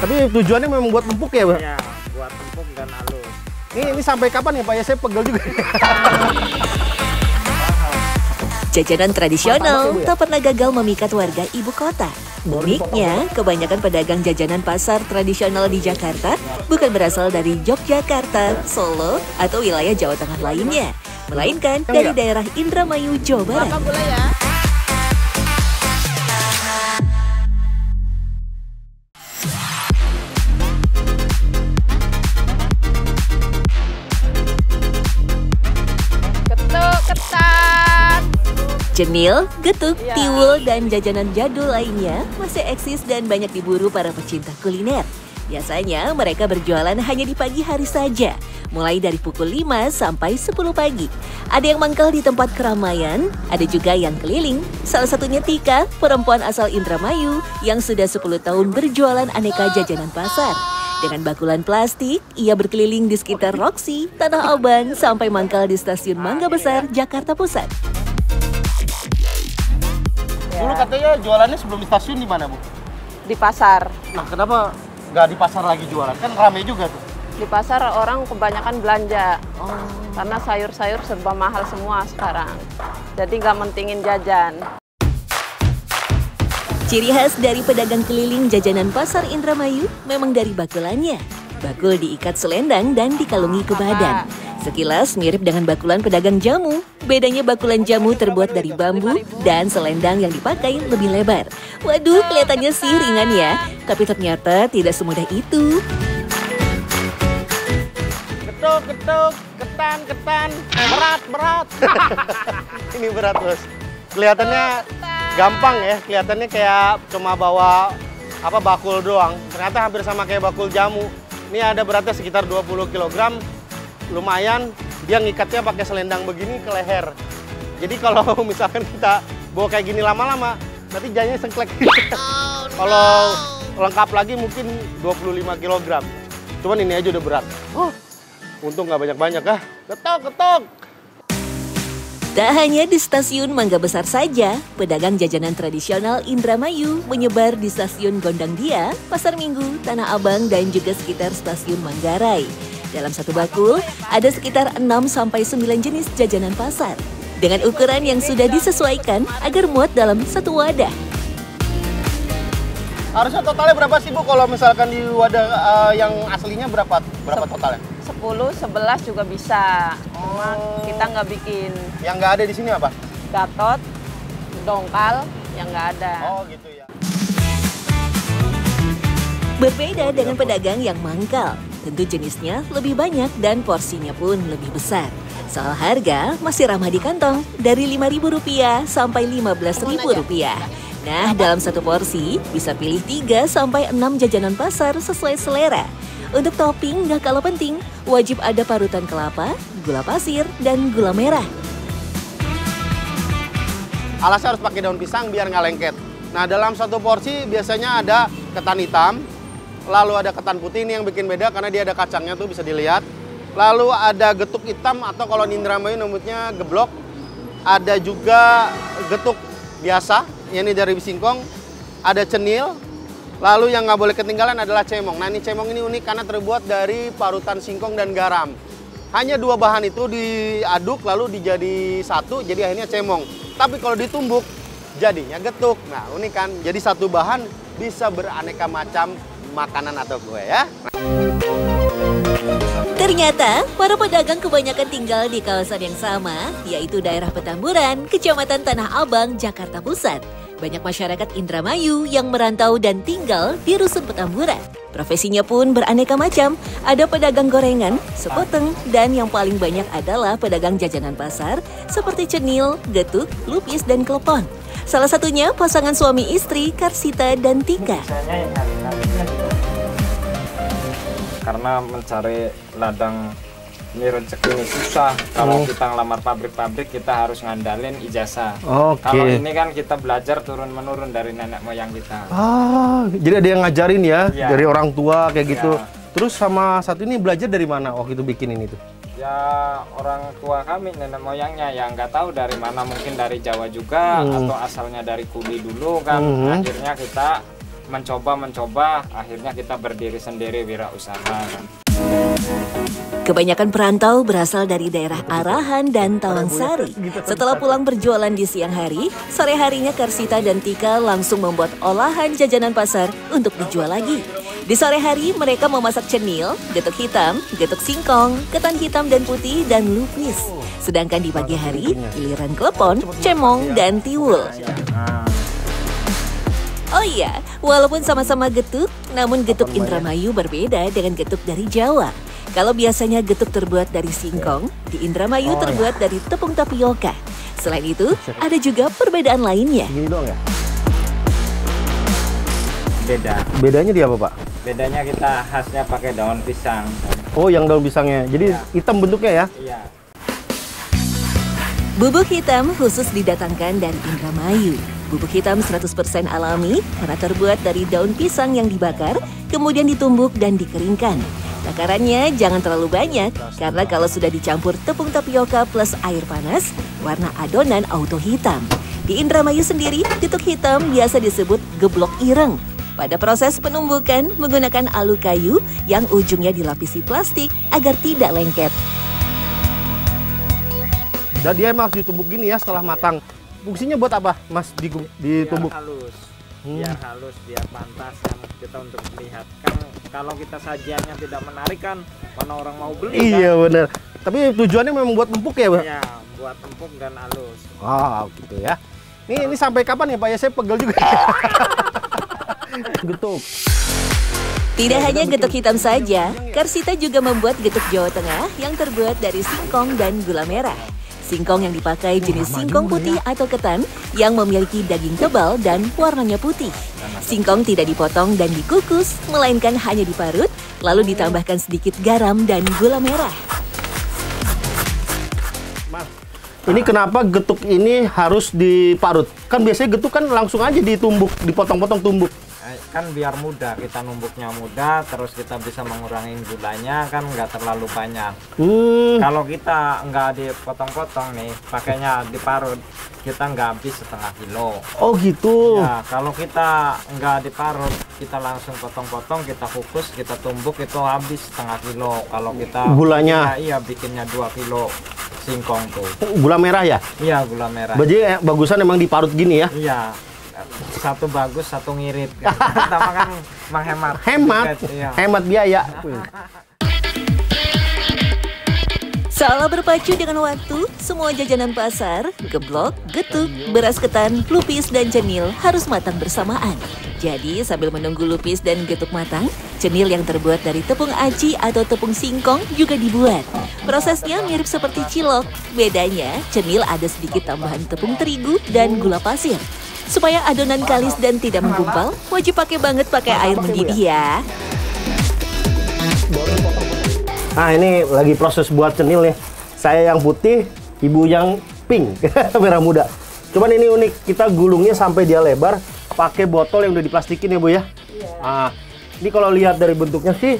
Tapi tujuannya memang buat empuk ya, Pak? Iya, buat empuk dan halus. Ini sampai kapan ya, Pak? Ya saya pegel juga. Jajanan tradisional tak pernah gagal memikat warga ibu kota. Uniknya, kebanyakan pedagang jajanan pasar tradisional di Jakarta bukan berasal dari Yogyakarta, Solo, atau wilayah Jawa Tengah lainnya, melainkan dari daerah Indramayu, Jawa Barat. Cenil, getuk, tiwul, dan jajanan jadul lainnya masih eksis dan banyak diburu para pecinta kuliner. Biasanya mereka berjualan hanya di pagi hari saja, mulai dari pukul 5 sampai 10 pagi. Ada yang mangkal di tempat keramaian, ada juga yang keliling. Salah satunya Tika, perempuan asal Indramayu yang sudah 10 tahun berjualan aneka jajanan pasar. Dengan bakulan plastik, ia berkeliling di sekitar Roxy, Tanah Abang, sampai mangkal di stasiun Mangga Besar, Jakarta Pusat. Dulu katanya jualannya sebelum di stasiun di mana, Bu? Di pasar. Nah, kenapa nggak di pasar lagi jualan? Kan ramai juga tuh. Di pasar orang kebanyakan belanja. Karena sayur-sayur serba mahal semua sekarang. Jadi nggak mentingin jajan. Ciri khas dari pedagang keliling jajanan pasar Indramayu memang dari bakulannya. Bakul diikat selendang dan dikalungi ke badan. Sekilas mirip dengan bakulan pedagang jamu. Bedanya bakulan jamu terbuat dari bambu dan selendang yang dipakai lebih lebar. Waduh, kelihatannya sih ringan ya, tapi ternyata tidak semudah itu. Ketuk, ketuk, ketan, ketan, berat, berat. Ini berat, Bos. Kelihatannya gampang ya, kelihatannya kayak cuma bawa bakul doang. Ternyata hampir sama kayak bakul jamu. Ini ada beratnya sekitar 20 kg. Lumayan, dia ngikatnya pakai selendang begini ke leher. Jadi kalau misalkan kita bawa kayak gini lama-lama, nanti jadinya sengklek. Kalau lengkap lagi mungkin 25 kg. Cuman ini aja udah berat. Untung nggak banyak-banyak ah. Ketok, ketok. Tak hanya di stasiun Mangga Besar saja, pedagang jajanan tradisional Indramayu menyebar di stasiun Gondang Dia, Pasar Minggu, Tanah Abang, dan juga sekitar stasiun Manggarai. Dalam satu bakul, ada sekitar 6-9 jenis jajanan pasar. Dengan ukuran yang sudah disesuaikan agar muat dalam satu wadah. Harusnya totalnya berapa sih, Bu? Kalau misalkan di wadah yang aslinya berapa totalnya? 10, 11 juga bisa. Cuma kita nggak bikin. Yang nggak ada di sini apa? Gatot, dongkal, yang nggak ada. Oh gitu ya. Berbeda dengan pedagang yang mangkal. Tentu jenisnya lebih banyak dan porsinya pun lebih besar. Soal harga masih ramah di kantong, dari Rp5.000 sampai Rp15.000. Nah, dalam satu porsi bisa pilih 3-6 jajanan pasar sesuai selera. Untuk topping nggak kalah penting, wajib ada parutan kelapa, gula pasir, dan gula merah. Alasnya harus pakai daun pisang biar nggak lengket. Nah, dalam satu porsi biasanya ada ketan hitam, lalu ada ketan putih, ini yang bikin beda karena dia ada kacangnya tuh bisa dilihat. Lalu ada getuk hitam atau kalau di Indramayu namanya geblok. Ada juga getuk biasa, ini dari singkong. Ada cenil. Lalu yang nggak boleh ketinggalan adalah cemong. Nah, ini cemong ini unik karena terbuat dari parutan singkong dan garam. Hanya dua bahan itu diaduk lalu dijadi satu, jadi akhirnya cemong. Tapi kalau ditumbuk, jadinya getuk. Nah, unik kan? Jadi satu bahan bisa beraneka macam makanan atau kue ya. Ternyata, para pedagang kebanyakan tinggal di kawasan yang sama, yaitu daerah Petamburan, Kecamatan Tanah Abang, Jakarta Pusat. Banyak masyarakat Indramayu yang merantau dan tinggal di Rusun Petamburan. Profesinya pun beraneka macam, ada pedagang gorengan, sepoteng, dan yang paling banyak adalah pedagang jajanan pasar seperti cenil, getuk, lupis, dan klepon. Salah satunya pasangan suami istri Karsita dan Tika. Karena mencari ladang ini rezeki ini susah. Kalau kita ngelamar pabrik-pabrik kita harus ngandalin ijazah. Kalau ini kan kita belajar turun-menurun dari nenek moyang kita. Jadi ada yang ngajarin ya, dari orang tua kayak gitu. Ya. Terus sama satu ini belajar dari mana waktu itu bikin ini tuh? Ya orang tua kami, nenek moyangnya ya nggak tahu dari mana, mungkin dari Jawa juga atau asalnya dari Kudi dulu kan. Akhirnya kita mencoba, akhirnya kita berdiri sendiri wirausaha kan. Kebanyakan perantau berasal dari daerah Arahan dan Tawangsari. Setelah pulang berjualan di siang hari, sore harinya Karsita dan Tika langsung membuat olahan jajanan pasar untuk dijual lagi. Di sore hari mereka memasak cenil, getuk hitam, getuk singkong, ketan hitam dan putih, dan lupis. Sedangkan di pagi hari, giliran klepon, cemong, dan tiwul. Oh iya, walaupun sama-sama getuk, namun getuk Indramayu berbeda dengan getuk dari Jawa. Kalau biasanya getuk terbuat dari singkong, di Indramayu terbuat dari tepung tapioka. Selain itu, ada juga perbedaan lainnya. Gini doang ya? Beda. Bedanya di apa, Pak? Bedanya kita khasnya pakai daun pisang. Oh, yang daun pisangnya. Jadi hitam bentuknya ya? Iya. Bubuk hitam khusus didatangkan dari Indramayu. Bubuk hitam 100% alami karena terbuat dari daun pisang yang dibakar, kemudian ditumbuk dan dikeringkan. Takarannya jangan terlalu banyak, karena kalau sudah dicampur tepung tapioka plus air panas, warna adonan auto hitam. Di Indramayu sendiri, getuk hitam biasa disebut geblok ireng. Pada proses penumbukan, menggunakan alu kayu yang ujungnya dilapisi plastik agar tidak lengket. Dan dia emang harus ditumbuk gini ya setelah matang. Fungsinya buat apa, Mas, ditumbuk? Biar halus. Biar halus, biar pantas kan kita untuk melihat. Kan kalau kita sajiannya tidak menarik kan, mana orang mau beli Iya kan? bener. Tapi tujuannya memang buat empuk ya, Pak? Iya, buat empuk dan halus. Oh, gitu ya. Ini sampai kapan ya, Pak? Ya saya pegel juga. Getuk. Tidak hanya getuk hitam saja, Karsita juga membuat getuk Jawa Tengah yang terbuat dari singkong dan gula merah. Singkong yang dipakai jenis singkong putih atau ketan yang memiliki daging tebal dan warnanya putih. Singkong tidak dipotong dan dikukus, melainkan hanya diparut, lalu ditambahkan sedikit garam dan gula merah. Mas, ini kenapa getuk ini harus diparut? Kan biasanya getuk kan langsung aja ditumbuk, dipotong-potong tumbuk. Kan biar mudah, kita numbuknya mudah, terus kita bisa mengurangi gulanya kan nggak terlalu banyak. Kalau kita nggak dipotong-potong nih, pakainya diparut, kita nggak habis setengah kilo. Oh gitu. Ya, kalau kita nggak diparut, kita langsung potong-potong, kita kukus, kita tumbuk, itu habis setengah kilo. Kalau kita Gulanya? iya bikinnya 2 kilo singkong tuh. Gula merah ya? Iya, gula merah. Jadi bagusan emang diparut gini ya? Iya. Satu bagus, satu ngirit. Pertama kan menghemat. Hemat, Iya. hemat biaya. Seolah berpacu dengan waktu, semua jajanan pasar, geblok, getuk, beras ketan, lupis, dan cenil harus matang bersamaan. Jadi sambil menunggu lupis dan getuk matang, cenil yang terbuat dari tepung aci atau tepung singkong juga dibuat. Prosesnya mirip seperti cilok, bedanya cenil ada sedikit tambahan tepung terigu dan gula pasir. Supaya adonan kalis dan tidak menggumpal, wajib pakai air mendidih ya. Nah ini lagi proses buat cenil nih. Saya yang putih, ibu yang pink, merah muda. Cuman ini unik, kita gulungnya sampai dia lebar, pakai botol yang udah diplastikin ya Bu ya. Iya. Nah, ini kalau lihat dari bentuknya sih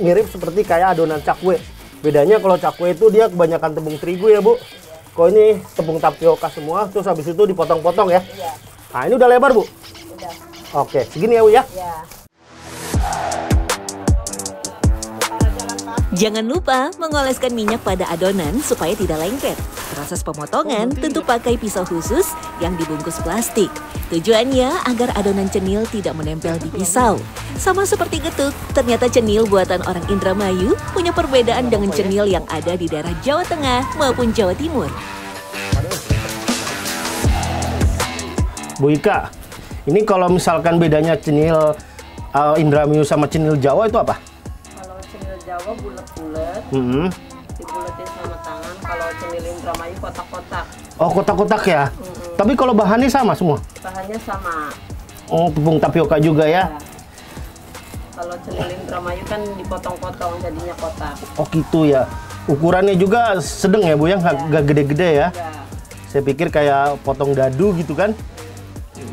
mirip seperti kayak adonan cakwe. Bedanya kalau cakwe itu dia kebanyakan tepung terigu ya Bu. Kalau ini tepung tapioka semua, terus habis itu dipotong-potong ya. Iya. Nah ini udah lebar Bu? Udah. Oke, segini ya Bu ya. Iya. Jangan lupa mengoleskan minyak pada adonan supaya tidak lengket. Proses pemotongan tentu pakai pisau khusus yang dibungkus plastik. Tujuannya agar adonan cenil tidak menempel di pisau. Sama seperti getuk, ternyata cenil buatan orang Indramayu punya perbedaan dengan cenil yang ada di daerah Jawa Tengah maupun Jawa Timur. Bu Ika, ini kalau misalkan bedanya cenil Indramayu sama cenil Jawa itu apa? Kalau cenil Jawa bulat-bulat, dibuletin sama tangan. Kalau cenil Indramayu kotak-kotak. Oh, kotak-kotak ya? Tapi kalau bahannya sama semua? Bahannya sama. Oh, tepung tapioka juga ya? Ya. Kalau cenil Indramayu kan dipotong-potong jadinya kotak. Oh gitu ya. Ukurannya juga sedang ya Bu ya? Nggak gede-gede ya? Ya. Saya pikir kayak potong dadu gitu kan?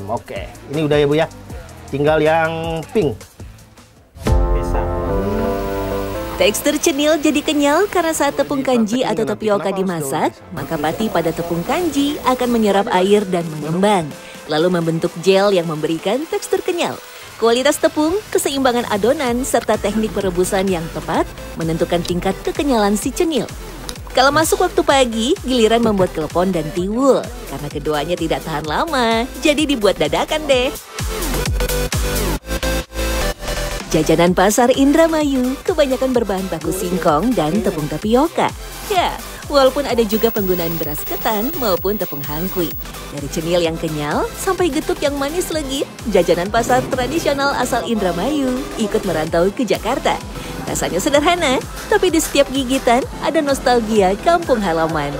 Oke, ini udah ya Bu ya. Tinggal yang pink. Tekstur cenil jadi kenyal karena saat tepung kanji atau tapioka dimasak, maka pati pada tepung kanji akan menyerap air dan mengembang. lalu membentuk gel yang memberikan tekstur kenyal. Kualitas tepung, keseimbangan adonan, serta teknik perebusan yang tepat menentukan tingkat kekenyalan si cenil. Kalau masuk waktu pagi, giliran membuat klepon dan tiwul. Karena keduanya tidak tahan lama, jadi dibuat dadakan deh. Jajanan pasar Indramayu kebanyakan berbahan baku singkong dan tepung tapioka. Ya, walaupun ada juga penggunaan beras ketan maupun tepung hangkui. Dari cenil yang kenyal sampai getuk yang manis legit, jajanan pasar tradisional asal Indramayu ikut merantau ke Jakarta. Rasanya sederhana, tapi di setiap gigitan ada nostalgia kampung halaman.